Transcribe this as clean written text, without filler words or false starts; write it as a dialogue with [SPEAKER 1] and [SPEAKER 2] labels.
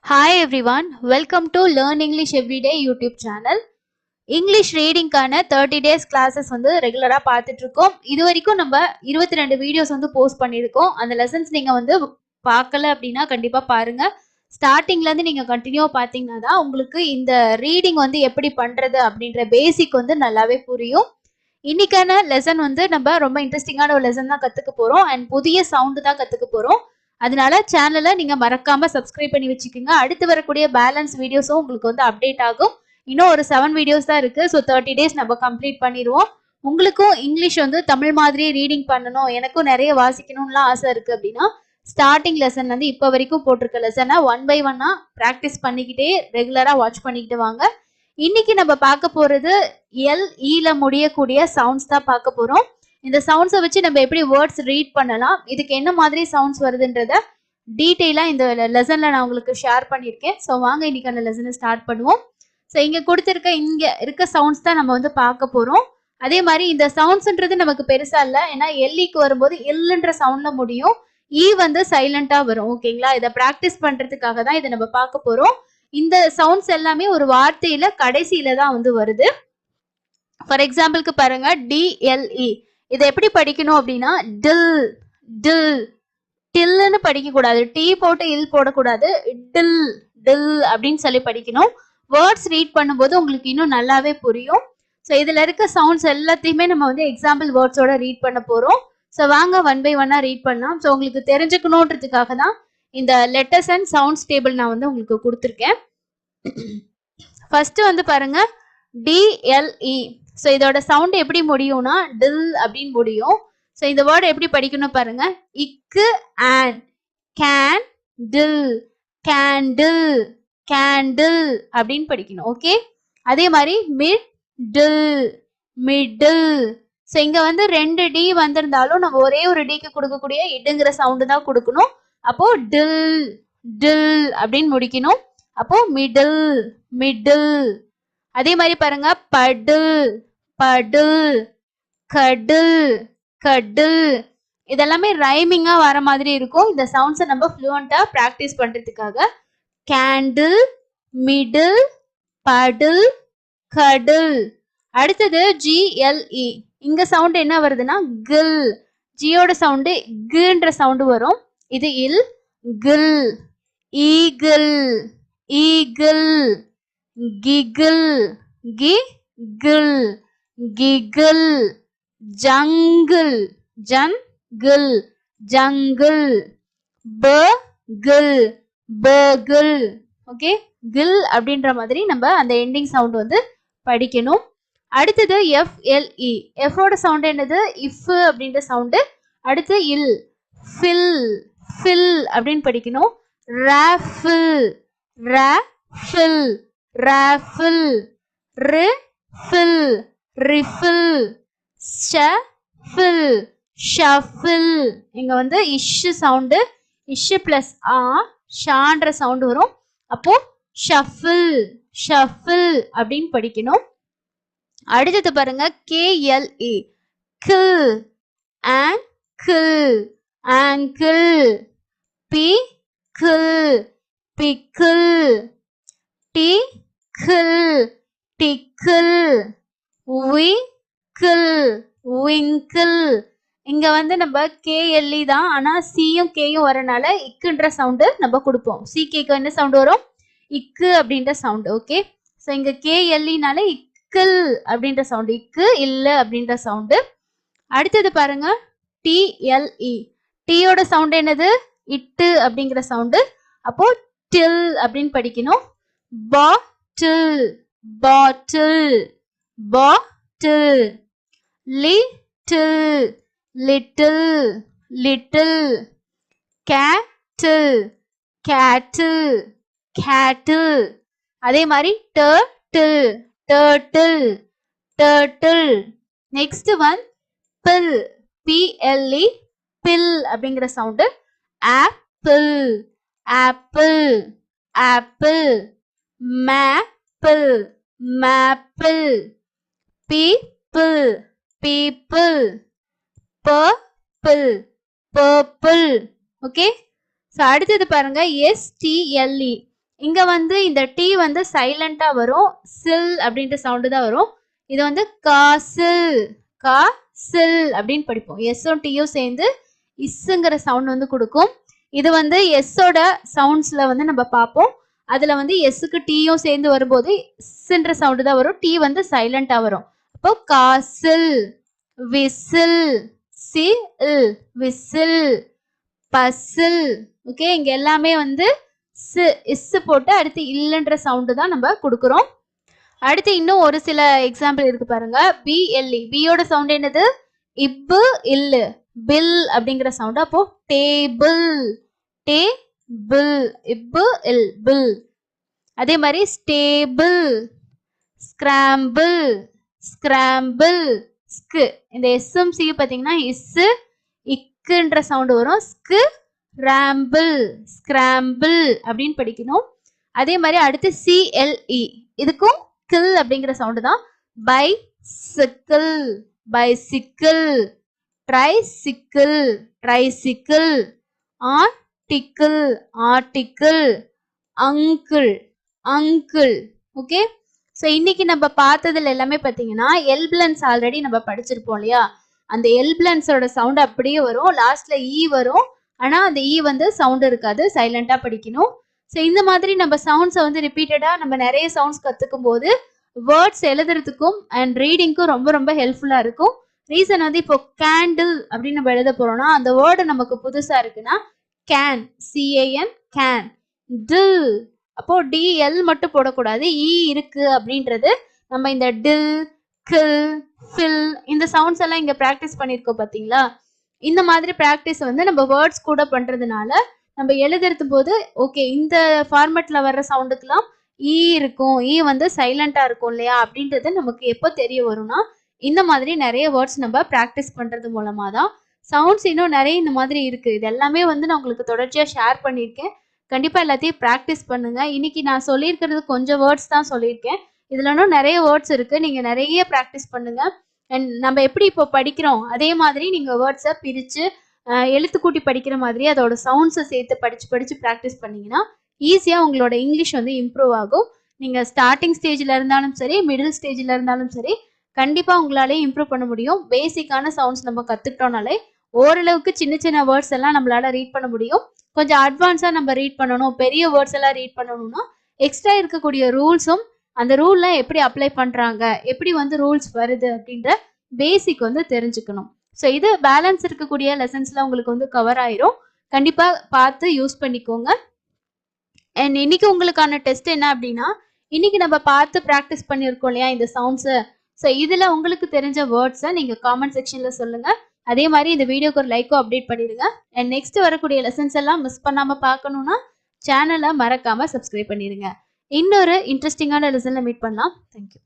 [SPEAKER 1] Hi everyone, welcome to Learn English Everyday YouTube channel. English ரீடிங்கான 30 days classes வந்து ரெகுலராக பார்த்துட்டு இருக்கோம். இது வரைக்கும் நம்ம 22 வீடியோஸ் வந்து போஸ்ட் பண்ணியிருக்கோம். அந்த லெசன்ஸ் நீங்கள் வந்து பார்க்கல அப்படின்னா கண்டிப்பாக பாருங்க. ஸ்டார்டிங்லேருந்து நீங்கள் கண்டினியூவாக பார்த்தீங்கன்னா தான் உங்களுக்கு இந்த ரீடிங் வந்து எப்படி பண்ணுறது அப்படின்ற பேசிக் வந்து நல்லாவே புரியும். இன்னைக்கான லெசன் வந்து நம்ம ரொம்ப இன்ட்ரெஸ்டிங்கான ஒரு லெசன் தான் கற்றுக்க போகிறோம் அண்ட் புதிய சவுண்டு தான் கற்றுக்க போகிறோம். அதனால சேனலை நீங்கள் மறக்காமல் சப்ஸ்கிரைப் பண்ணி வச்சுக்கோங்க. அடுத்து வரக்கூடிய பேலன்ஸ் வீடியோஸும் உங்களுக்கு வந்து அப்டேட் ஆகும். இன்னும் ஒரு 7 வீடியோஸ் தான் இருக்கு. ஸோ 30 டேஸ் நம்ம கம்ப்ளீட் பண்ணிடுவோம். உங்களுக்கும் இங்கிலீஷ் வந்து தமிழ் மாதிரியே ரீடிங் பண்ணணும், எனக்கும் நிறைய வாசிக்கணும்லாம் ஆசை இருக்கு அப்படின்னா ஸ்டார்டிங் லெசன்ல இருந்து இப்போ வரைக்கும் போட்டிருக்க லெசனை 1 by 1 ப்ராக்டிஸ் பண்ணிக்கிட்டே ரெகுலரா வாட்ச் பண்ணிக்கிட்டு வாங்க. இன்னைக்கு நம்ம பார்க்க போறது ல முடியக்கூடிய சவுண்ட்ஸ் தான் பார்க்க போறோம். இந்த சவுண்ட்ஸை வச்சு நம்ம எப்படி வேர்ட்ஸ் ரீட் பண்ணலாம், இதுக்கு என்ன மாதிரி சவுண்ட்ஸ் வருதுன்றத டீட்டெயிலா இந்த லெசன்ல நான் உங்களுக்கு ஷேர் பண்ணியிருக்கேன். ஸோ வாங்க இன்னைக்கான லெசனை ஸ்டார்ட் பண்ணுவோம். ஸோ இங்கே கொடுத்துருக்க இங்கே இருக்க சவுண்ட்ஸ் தான் நம்ம வந்து பார்க்க போகிறோம். அதே மாதிரி இந்த சவுண்ட்ஸ்ன்றது நமக்கு பெருசாக இல்லை, ஏன்னா எல்லிக்கு வரும்போது எல்லுன்ற சவுண்டில் முடியும், வந்து சைலண்டாக வரும். ஓகேங்களா? இதை ப்ராக்டிஸ் பண்ணுறதுக்காக தான் இதை நம்ம பார்க்க போகிறோம். இந்த சவுண்ட்ஸ் எல்லாமே ஒரு வார்த்தையில கடைசியில தான் வந்து வருது. ஃபார் எக்ஸாம்பிளுக்கு பாருங்க, டிஎல்இ. இதை எப்படி படிக்கணும் அப்படின்னா டில் டில் டில்லுன்னு படிக்க கூடாது, டீ போட்டு இல் போடக்கூடாது, டில் டில் அப்படின்னு சொல்லி படிக்கணும். வேர்ட்ஸ் ரீட் பண்ணும்போது உங்களுக்கு இன்னும் நல்லாவே புரியும். ஸோ இதுல இருக்க சவுண்ட்ஸ் எல்லாத்தையுமே நம்ம வந்து எக்ஸாம்பிள் வேர்ட்ஸோட ரீட் பண்ண போறோம். ஸோ வாங்க 1 by 1 ரீட் பண்ணலாம். ஸோ உங்களுக்கு தெரிஞ்சுக்கணுன்றதுக்காக தான் இந்த லெட்டர்ஸ் அண்ட் சவுண்ட்ஸ் டேபிள் நான் வந்து உங்களுக்கு கொடுத்துருக்கேன். ஃபர்ஸ்ட் வந்து பாருங்க, டிஎல்இ. ஸோ இதோட சவுண்ட் எப்படி முடியும்னா டில் அப்படின்னு முடியும். ஸோ இந்த வேர்டு எப்படி படிக்கணும் பாருங்க, இக்கு and can till candle candle அப்படின்னு படிக்கணும். ஓகே, அதே மாதிரி மிடில் மிடில். ஸோ இங்க வந்து 2 டி வந்திருந்தாலும் நம்ம ஒரே ஒரு டிக்கு கொடுக்கக்கூடிய இடுங்கிற சவுண்டு தான் கொடுக்கணும். அப்போ டில் டில் அப்படின்னு முடிக்கணும். அப்போ மிடில் மிடில். அதே மாதிரி பாருங்க, படில் படில் கடில் கடில். இதெல்லாமே ரைமிங்கா வர மாதிரி இருக்கும். இந்த சவுண்ட்ஸை நம்ம ஃப்ளூவெண்டா ப்ராக்டிஸ் பண்றதுக்காக கேண்டில் மிடில் படில் கடில். அடுத்தது ஜிஎல்இ. இங்க சவுண்ட் என்ன வருதுன்னா கில். ஜியோட சவுண்டு கின்ற சவுண்டு வரும். இது இல் கில். Eagle eagle giggle giggle giggle. Jungle jungle jungle. Bugle bugle. Okay, கில் அப்படின்ற மாதிரி நம்ம அந்த எண்டிங் சவுண்ட் வந்து படிக்கணும். அடுத்தது எஃப்எல்இ. எஃபோட சவுண்ட் என்னது, இஃப் அப்படின்ற சவுண்டு. அடுத்து இல் ஃபில் ஃபில் அப்படின்னு படிக்கணும். Raffle raffle raffle. Refill refill. Shuffle shuffle. இங்க வந்து இஷ் சவுண்டு, இஷ் பிளஸ் ஆ ஷான்ற சவுண்டு வரும். அப்போ ஷஃபில் ஷஃபில் அப்படின்னு படிக்கணும். அடுத்தது பாருங்க, K. L angle angle. Pickle pickle. Tickle tickle. Wiggle winkle. இங்க வந்து நம்ம கேஎல்இ தான், ஆனா சியும் கேயும் வரனால இக்குன்ற சவுண்டு நம்ம கொடுப்போம். சி கேக்கு என்ன சவுண்டு வரும், இக்கு அப்படின்ற சவுண்டு. ஓகே, ஸோ இங்க கேஎல்இனால இக்கிள் அப்படின்ற சவுண்டு, இக்கு இல்ல அப்படின்ற சவுண்டு. அடுத்தது பாருங்க, டிஎல்இ. டீயோட சவுண்ட் என்னது, இட்டு அப்படிங்கிற சவுண்டு. அப்போ டில் அப்படின்னு படிக்கணும். Bottle bottle bottle. Little little little. Cattle cattle cattle. அதே மாதிரி turtle turtle turtle. Next one பில் பிஎல்இ. பில் அப்படிங்கிற sound. Apple apple apple. Maple maple. People people. Purple purple. Okay, so அடுத்தது பாருங்க, எஸ்டிஎல்இ. இங்க வந்து இந்த டி வந்து சைலண்டா வரும். சில் அப்படின்ற சவுண்டு தான் வரும். இது வந்து காசில் காசில் அப்படின்னு படிப்போம். எஸ்ஸும் டியும் சேர்ந்து இஸ்ஸுங்கிற சவுண்ட் வந்து கொடுக்கும். இது வந்து எஸ்ஸோட சவுண்ட்ஸ்ல வந்து நம்ம பார்ப்போம். அதுல வந்து எஸ்ஸுக்கு டீயும் சேர்ந்து வரும்போது இஸ்ன்ற சவுண்டு தான் வரும். டி வந்து சைலண்டா வரும். அப்போ காசில், விசில், சில், விசில், பசில். ஓகே, இங்க எல்லாமே வந்து இஸ் போட்டு அடுத்து இல்லன்ற சவுண்டு தான் நம்ம கொடுக்குறோம். அடுத்து இன்னும் ஒரு சில எக்ஸாம்பிள் இருக்கு பாருங்க. பிஎல்இ, பியோட சவுண்ட் என்னது? இப்பு இல்லு, பில் அப்படிங்கிற சவுண்ட். அப்போ டேபிள், டேபிள், இப்பு இல், பில். அதே மாதிரி ஸ்டேபிள், ஸ்கிராம்பிள், ஸ்கிராம்பிள், ஸ்கு. இந்த எஸ்எம் சி பாத்தீங்கன்னா இஸ் இக்குன்ற சவுண்ட் வரும். ஸ்கு ராம்பிள், ஸ்கிராம்பிள் அப்படின்னு படிக்கணும். அதே மாதிரி அடுத்து சிஎல்இ, இதுக்கும் கில் அப்படிங்கிற சவுண்டு தான். Bicycle, bicycle, tricycle, tricycle, article, article, uncle, uncle. Okay, so இன்னைக்கு நம்ம பார்த்ததுல எல்லாமே பார்த்தீங்கன்னா எல்பிளன்ஸ் ஆல்ரெடி நம்ம படிச்சிருப்போம் இல்லையா? அந்த எல்பிளன்ஸோட சவுண்ட் அப்படியே வரும். லாஸ்ட்ல இ வரும். ஆனா அந்த இ வந்து சவுண்ட் இருக்காது, சைலண்டா படிக்கணும். ஸோ இந்த மாதிரி நம்ம சவுண்ட்ஸை வந்து ரிப்பீட்டடா நம்ம நிறைய சவுண்ட்ஸ் கத்துக்கும் போது வேர்ட்ஸ் எழுதுறதுக்கும் அண்ட் ரீடிங்க்கும் ரொம்ப ரொம்ப ஹெல்ப்ஃபுல்லா இருக்கும். ரீசன் வந்து இப்போ கேண்டில் அப்படின்னு நம்ம எழுத போறோம்னா அந்த வேர்டு நமக்கு புதுசா இருக்குன்னா கேன், சிஏஎன், கேன். டில், அப்போ டிஎல் மட்டும் போடக்கூடாது, இ இருக்கு அப்படின்றது. நம்ம இந்த டில், கில், ஃபில் இந்த சவுண்ட்ஸ் எல்லாம் இங்க ப்ராக்டிஸ் பண்ணியிருக்கோம் பார்த்தீங்களா? இந்த மாதிரி ப்ராக்டிஸ் வந்து நம்ம வேர்ட்ஸ் கூட பண்றதுனால நம்ம எழுதுறது போது ஓகே இந்த ஃபார்மேட்ல வர்ற சவுண்டுக்கெல்லாம் இ இருக்கும், இ வந்து சைலண்டா இருக்கும் இல்லையா அப்படின்றது நமக்கு எப்போ தெரிய வரும்னா இந்த மாதிரி நிறைய வேர்ட்ஸ் நம்ம ப்ராக்டிஸ் பண்றது மூலமா தான். சவுண்ட்ஸ் இன்னும் நிறைய இந்த மாதிரி இருக்கு. இது எல்லாமே வந்து நான் உங்களுக்கு தொடர்ச்சியா ஷேர் பண்ணியிருக்கேன். கண்டிப்பா எல்லாத்தையும் ப்ராக்டிஸ் பண்ணுங்க. இன்னைக்கு நான் சொல்லியிருக்கிறது கொஞ்சம் வேர்ட்ஸ் தான் சொல்லியிருக்கேன். இதுல இன்னும் நிறைய வேர்ட்ஸ் இருக்கு. நீங்க நிறைய ப்ராக்டிஸ் பண்ணுங்க. அண்ட் நம்ம எப்படி இப்போ படிக்கிறோம் அதே மாதிரி நீங்க வேர்ட்ஸை பிரிச்சு எழுத்து கூட்டி படிக்கிற மாதிரி அதோட சவுண்ட்ஸை சேர்த்து படிச்சு படிச்சு ப்ராக்டிஸ் பண்ணீங்கன்னா ஈஸியா உங்களோட இங்கிலீஷ் வந்து இம்ப்ரூவ் ஆகும். நீங்க ஸ்டார்டிங் ஸ்டேஜ்ல இருந்தாலும் சரி, மிடில் ஸ்டேஜ்ல இருந்தாலும் சரி, கண்டிப்பா உங்களாலே இம்ப்ரூவ் பண்ண முடியும். பேசிக்கான சவுண்ட்ஸ் நம்ம கத்துக்கிட்டோம்னாலே ஓரளவுக்கு சின்ன சின்ன வேர்ட்ஸ் எல்லாம் நம்மளால ரீட் பண்ண முடியும். கொஞ்சம் அட்வான்ஸா நம்ம ரீட் பண்ணணும், பெரிய வேர்ட்ஸ் எல்லாம் ரீட் பண்ணணும்னா எக்ஸ்ட்ரா இருக்கக்கூடிய ரூல்ஸும் அந்த ரூல்லாம் எப்படி அப்ளை பண்றாங்க, எப்படி வந்து ரூல்ஸ் வருது அப்படின்ற பேசிக் வந்து தெரிஞ்சுக்கணும். ஸோ இது பேலன்ஸ் இருக்கக்கூடிய லெசன்ஸ்ல உங்களுக்கு வந்து கவர் ஆயிரும். கண்டிப்பா பார்த்து யூஸ் பண்ணிக்கோங்க. அண்ட் இன்னைக்கு உங்களுக்கான டெஸ்ட் என்ன அப்படின்னா, இன்னைக்கு நம்ம பார்த்து ப்ராக்டிஸ் பண்ணியிருக்கோம் இல்லையா இந்த சவுண்ட்ஸை. ஸோ இதுல உங்களுக்கு தெரிஞ்ச வேர்ட்ஸை நீங்க காமெண்ட் செக்ஷன்ல சொல்லுங்க. அதே மாதிரி இந்த வீடியோக்கு ஒரு லைக்கோ அப்டேட் பண்ணிடுங்க. அண்ட் நெக்ஸ்ட் வரக்கூடிய லெசன்ஸ் எல்லாம் மிஸ் பண்ணாம பார்க்கணும்னா சேனலை மறக்காம சப்ஸ்கிரைப் பண்ணிடுங்க. இன்னொரு இன்ட்ரெஸ்டிங்கான லெசன்ல மீட் பண்ணலாம். தேங்க்யூ.